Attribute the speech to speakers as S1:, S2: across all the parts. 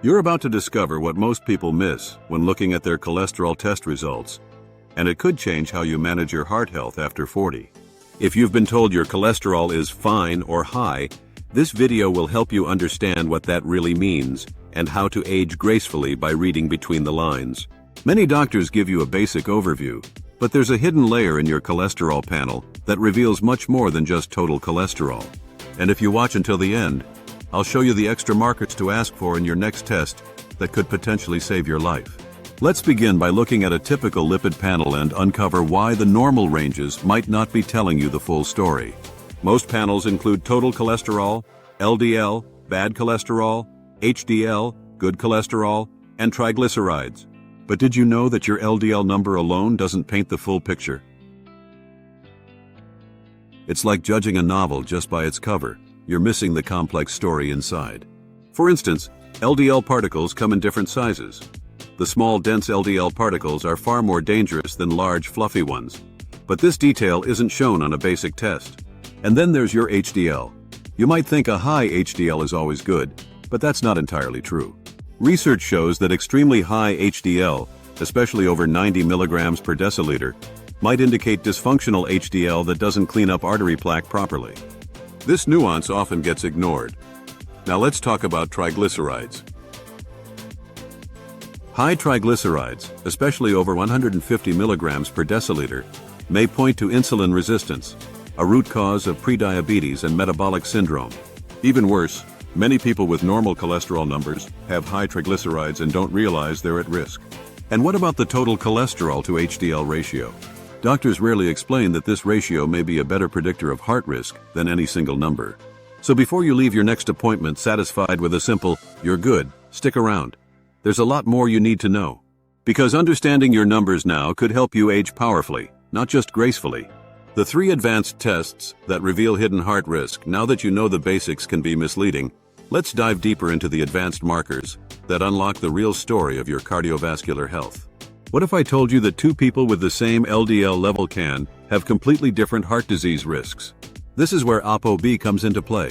S1: You're about to discover what most people miss when looking at their cholesterol test results, and it could change how you manage your heart health after 40. If you've been told your cholesterol is fine or high, this video will help you understand what that really means and how to age gracefully by reading between the lines. Many doctors give you a basic overview, but there's a hidden layer in your cholesterol panel that reveals much more than just total cholesterol. And if you watch until the end, I'll show you the extra markers to ask for in your next test that could potentially save your life. Let's begin by looking at a typical lipid panel and uncover why the normal ranges might not be telling you the full story. Most panels include total cholesterol, LDL, bad cholesterol, HDL, good cholesterol, and triglycerides. But did you know that your LDL number alone doesn't paint the full picture? It's like judging a novel just by its cover. You're missing the complex story inside. For instance, LDL particles come in different sizes. The small, dense LDL particles are far more dangerous than large, fluffy ones. But this detail isn't shown on a basic test. And then there's your HDL. You might think a high HDL is always good, but that's not entirely true. Research shows that extremely high HDL, especially over 90 milligrams per deciliter, might indicate dysfunctional HDL that doesn't clean up artery plaque properly. This nuance often gets ignored. Now let's talk about triglycerides. High triglycerides, especially over 150 milligrams per deciliter, may point to insulin resistance, a root cause of prediabetes and metabolic syndrome. Even worse, many people with normal cholesterol numbers have high triglycerides and don't realize they're at risk. And what about the total cholesterol to HDL ratio? Doctors rarely explain that this ratio may be a better predictor of heart risk than any single number. So before you leave your next appointment satisfied with a simple, "You're good," stick around. There's a lot more you need to know. Because understanding your numbers now could help you age powerfully, not just gracefully. The 3 advanced tests that reveal hidden heart risk. Now that you know the basics can be misleading, let's dive deeper into the advanced markers that unlock the real story of your cardiovascular health. What if I told you that 2 people with the same LDL level can have completely different heart disease risks? This is where apoB comes into play,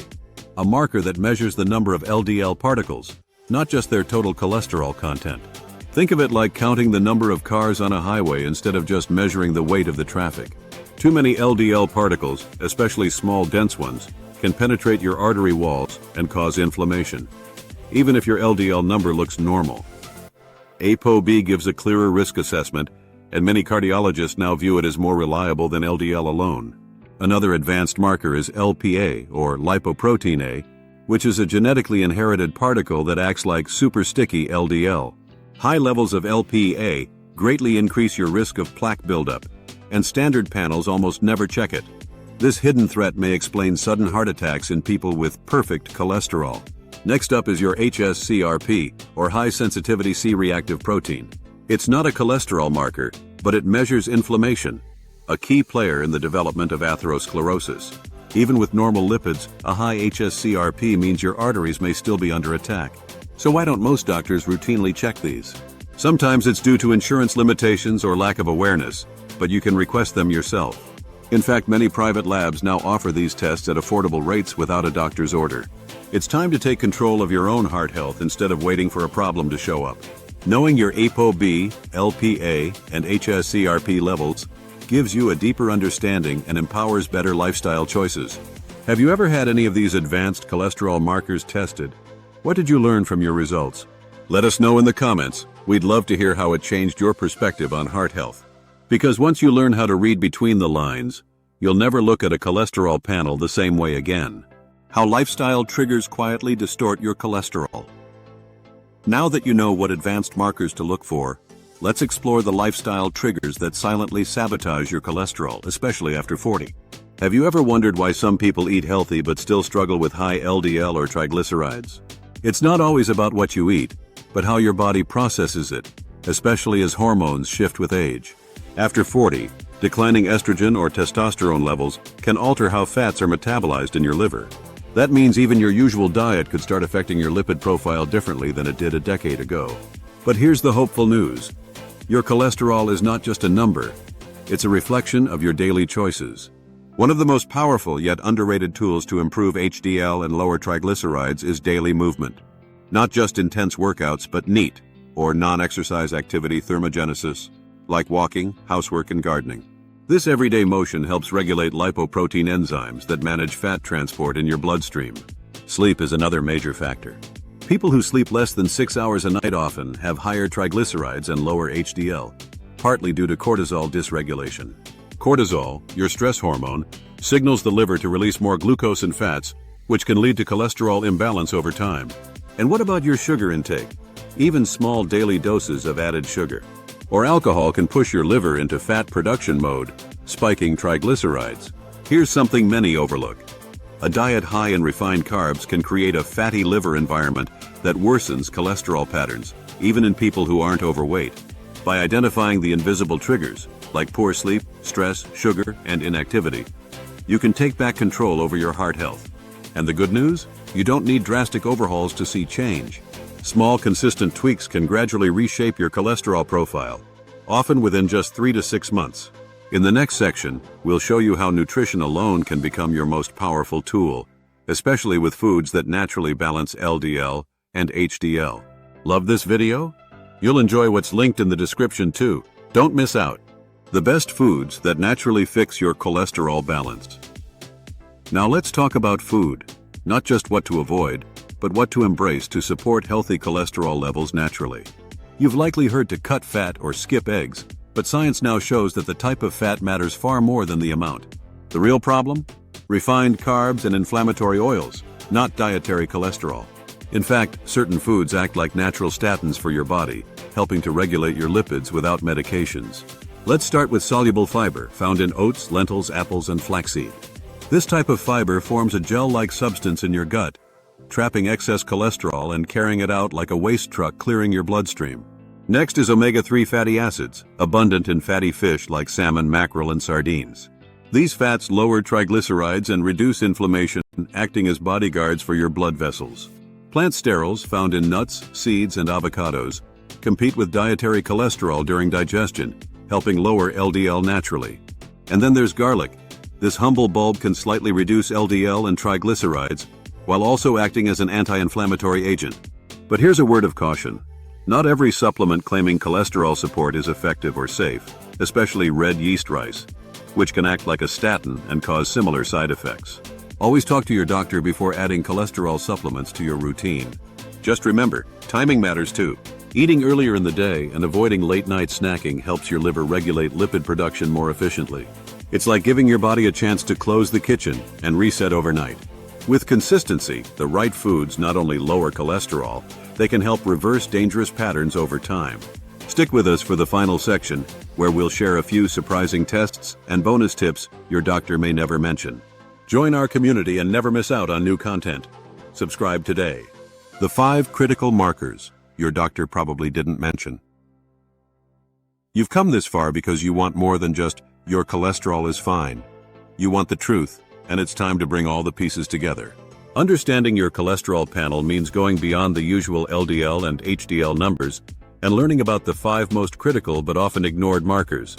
S1: a marker that measures the number of LDL particles, not just their total cholesterol content. Think of it like counting the number of cars on a highway instead of just measuring the weight of the traffic. Too many LDL particles, especially small dense ones, can penetrate your artery walls and cause inflammation, even if your LDL number looks normal. apoB gives a clearer risk assessment, and many cardiologists now view it as more reliable than LDL alone. Another advanced marker is Lpa, or lipoprotein A, which is a genetically inherited particle that acts like super sticky LDL. High levels of Lpa greatly increase your risk of plaque buildup, and standard panels almost never check it. This hidden threat may explain sudden heart attacks in people with perfect cholesterol. Next up is your hsCRP, or high-sensitivity C-reactive protein. It's not a cholesterol marker, but it measures inflammation, a key player in the development of atherosclerosis. Even with normal lipids, a high hsCRP means your arteries may still be under attack. So why don't most doctors routinely check these? Sometimes it's due to insurance limitations or lack of awareness, but you can request them yourself. In fact, many private labs now offer these tests at affordable rates without a doctor's order. It's time to take control of your own heart health instead of waiting for a problem to show up. Knowing your apoB, Lpa, and hsCRP levels gives you a deeper understanding and empowers better lifestyle choices. Have you ever had any of these advanced cholesterol markers tested? What did you learn from your results? Let us know in the comments. We'd love to hear how it changed your perspective on heart health. Because once you learn how to read between the lines, you'll never look at a cholesterol panel the same way again. How lifestyle triggers quietly distort your cholesterol. Now that you know what advanced markers to look for, let's explore the lifestyle triggers that silently sabotage your cholesterol, especially after 40. Have you ever wondered why some people eat healthy but still struggle with high LDL or triglycerides? It's not always about what you eat, but how your body processes it, especially as hormones shift with age. After 40, declining estrogen or testosterone levels can alter how fats are metabolized in your liver. That means even your usual diet could start affecting your lipid profile differently than it did a decade ago. But here's the hopeful news. Your cholesterol is not just a number, it's a reflection of your daily choices. One of the most powerful yet underrated tools to improve HDL and lower triglycerides is daily movement. Not just intense workouts, but NEAT, or non-exercise activity thermogenesis, like walking, housework, and gardening. This everyday motion helps regulate lipoprotein enzymes that manage fat transport in your bloodstream. Sleep is another major factor. People who sleep less than 6 hours a night often have higher triglycerides and lower HDL, partly due to cortisol dysregulation. Cortisol, your stress hormone, signals the liver to release more glucose and fats, which can lead to cholesterol imbalance over time. And what about your sugar intake? Even small daily doses of added sugar or alcohol can push your liver into fat production mode, spiking triglycerides. Here's something many overlook. A diet high in refined carbs can create a fatty liver environment that worsens cholesterol patterns, even in people who aren't overweight. By identifying the invisible triggers, like poor sleep, stress, sugar, and inactivity, you can take back control over your heart health. And the good news? You don't need drastic overhauls to see change. Small, consistent tweaks can gradually reshape your cholesterol profile, often within just 3 to 6 months. In the next section, we'll show you how nutrition alone can become your most powerful tool, especially with foods that naturally balance LDL and HDL. Love this video? You'll enjoy what's linked in the description too. Don't miss out. The best foods that naturally fix your cholesterol balance. Now let's talk about food. Not just what to avoid, but what to embrace to support healthy cholesterol levels naturally. You've likely heard to cut fat or skip eggs, but science now shows that the type of fat matters far more than the amount. The real problem? Refined carbs and inflammatory oils, not dietary cholesterol. In fact, certain foods act like natural statins for your body, helping to regulate your lipids without medications. Let's start with soluble fiber, found in oats, lentils, apples, and flaxseed. This type of fiber forms a gel-like substance in your gut, trapping excess cholesterol and carrying it out like a waste truck clearing your bloodstream. Next is omega-3 fatty acids, abundant in fatty fish like salmon, mackerel, and sardines. These fats lower triglycerides and reduce inflammation, acting as bodyguards for your blood vessels. Plant sterols, found in nuts, seeds, and avocados, compete with dietary cholesterol during digestion, helping lower LDL naturally. And then there's garlic. This humble bulb can slightly reduce LDL and triglycerides, while also acting as an anti-inflammatory agent. But here's a word of caution. Not every supplement claiming cholesterol support is effective or safe, especially red yeast rice, which can act like a statin and cause similar side effects. Always talk to your doctor before adding cholesterol supplements to your routine. Just remember, timing matters too. Eating earlier in the day and avoiding late-night snacking helps your liver regulate lipid production more efficiently. It's like giving your body a chance to close the kitchen and reset overnight. With consistency, the right foods not only lower cholesterol, they can help reverse dangerous patterns over time. Stick with us for the final section, where we'll share a few surprising tests and bonus tips your doctor may never mention. Join our community and never miss out on new content. Subscribe today. The 5 critical markers your doctor probably didn't mention. You've come this far because you want more than just your cholesterol is fine. You want the truth, and it's time to bring all the pieces together. Understanding your cholesterol panel means going beyond the usual LDL and HDL numbers and learning about the 5 most critical but often ignored markers: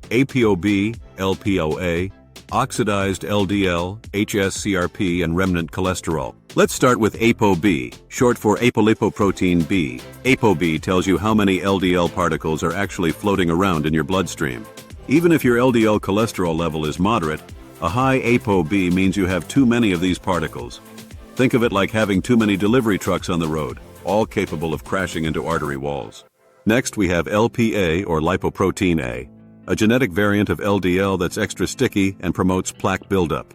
S1: apoB, LPOA, oxidized LDL, hsCRP, and remnant cholesterol. Let's start with apoB, short for apolipoprotein B. apoB tells you how many LDL particles are actually floating around in your bloodstream. Even if your LDL cholesterol level is moderate, a high apoB means you have too many of these particles. Think of it like having too many delivery trucks on the road, all capable of crashing into artery walls. Next, we have LPA, or lipoprotein A, a genetic variant of LDL that's extra sticky and promotes plaque buildup.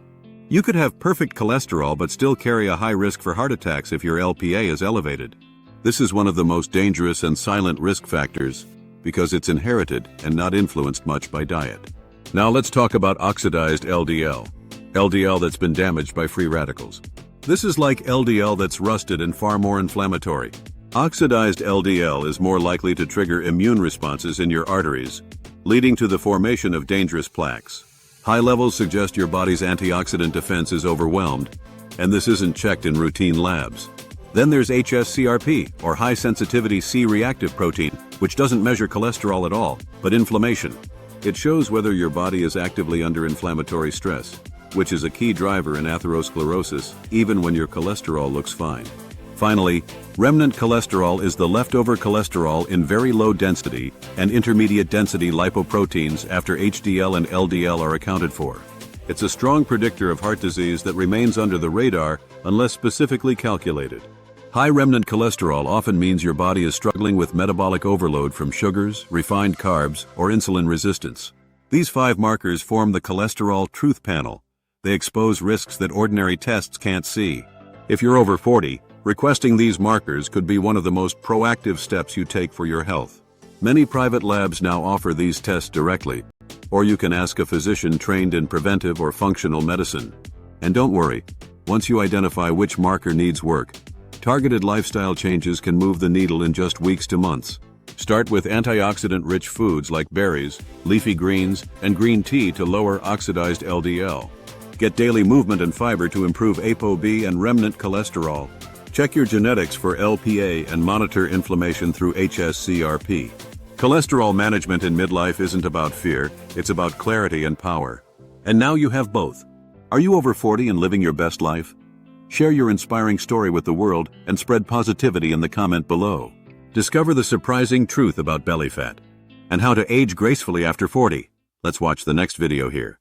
S1: You could have perfect cholesterol but still carry a high risk for heart attacks if your LPA is elevated. This is one of the most dangerous and silent risk factors because it's inherited and not influenced much by diet. Now let's talk about oxidized LDL, LDL that's been damaged by free radicals. This is like LDL that's rusted and far more inflammatory. Oxidized LDL is more likely to trigger immune responses in your arteries, leading to the formation of dangerous plaques. High levels suggest your body's antioxidant defense is overwhelmed, and this isn't checked in routine labs. Then there's hsCRP, or high-sensitivity C-reactive protein, which doesn't measure cholesterol at all, but inflammation. It shows whether your body is actively under inflammatory stress, which is a key driver in atherosclerosis, even when your cholesterol looks fine. Finally, remnant cholesterol is the leftover cholesterol in very low density and intermediate density lipoproteins after HDL and LDL are accounted for. It's a strong predictor of heart disease that remains under the radar unless specifically calculated. High remnant cholesterol often means your body is struggling with metabolic overload from sugars, refined carbs, or insulin resistance. These 5 markers form the cholesterol truth panel. They expose risks that ordinary tests can't see. If you're over 40, requesting these markers could be one of the most proactive steps you take for your health. Many private labs now offer these tests directly, or you can ask a physician trained in preventive or functional medicine. And don't worry, once you identify which marker needs work, targeted lifestyle changes can move the needle in just weeks to months. Start with antioxidant-rich foods like berries, leafy greens, and green tea to lower oxidized LDL. Get daily movement and fiber to improve apoB and remnant cholesterol. Check your genetics for LPA and monitor inflammation through HSCRP. Cholesterol management in midlife isn't about fear, it's about clarity and power. And now you have both. Are you over 40 and living your best life? Share your inspiring story with the world and spread positivity in the comment below. Discover the surprising truth about belly fat and how to age gracefully after 40. Let's watch the next video here.